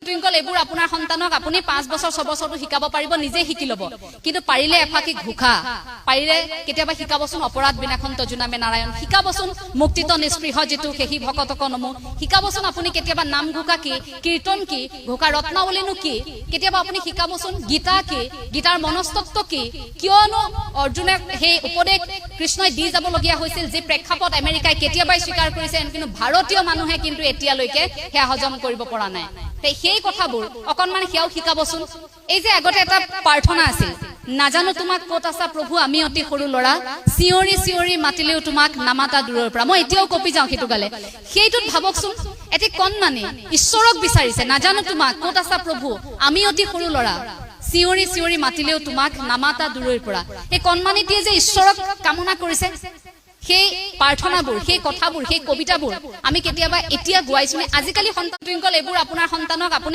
Twinkle এইবোৰ আপোনাৰ সন্তানক আপুনি 5 বছৰ 6 বছৰটো শিকাব পাৰিব নিজে শিকি ল'ব কিন্তু পাৰিলে এফাকি ঘোষা পাৰিলে কেতিয়াবা শিকাবচোন অপৰাধ বিনাখন তজুনামে নাৰায়ণ শিকাবচোন মুক্তিত নিষ্পৃহ যেতু হেহি ভকতক নমো শিকাবচোন আপুনি কেতিয়াবা নাম ঘোষা কি কীৰ্তন কি ঘোষা ৰত্নাৱলীনো কি কেতিয়াবা আপুনি শিকাবচোন গীতা কি গীতাৰ মনস্তত্ব কি কিয়নো অৰ্জুনে সেই উপদেশ কৃষ্ণই দি যাবলগীয়া হৈছিল যে প্ৰেক্ষাপট আমেৰিকাই কেতিয়াবাই স্বীকাৰ কৰিছে কিন্তু ভাৰতীয় মানুহে কিন্তু এতিয়ালৈকে সেয়া হজম কৰিব পৰা নাই সেই কথাবোৰ অকনমান সেয়াও শিকাবচোন এই যে আগতে এটা প্ৰাৰ্থনা আছিল নাজানো তোমাক ক'ত আছা প্ৰভু আমি অতি সৰু লৰা চিঞৰি চিঞৰি মাতিলেও তোমাক নামাতা দূৰৰ পৰা মই এতিয়াও কপি যাওঁ সেইটো গালে সেইটোত ভাবকচোন এটি কণমানি ঈশ্বৰক বিচাৰিছে নাজানো তোমাক ক'ত আছা প্ৰভু আমি অতি সৰু লৰা চিঞৰি চিঞৰি মাতিলেও তোমাক নামাতা দূৰৰ পৰা এই কণমানিটিয়ে যে ঈশ্বৰক কামনা কৰিছে সেই প্ৰাৰ্থনাবোৰ সেই কথাবোৰ সেই কবিতাবোৰ আমি কেতিয়াবা এতিয়া গোৱাইছো আজিকালি সন্তান টুইংকল এইবোৰ আপোনাৰ সন্তানক আপুনি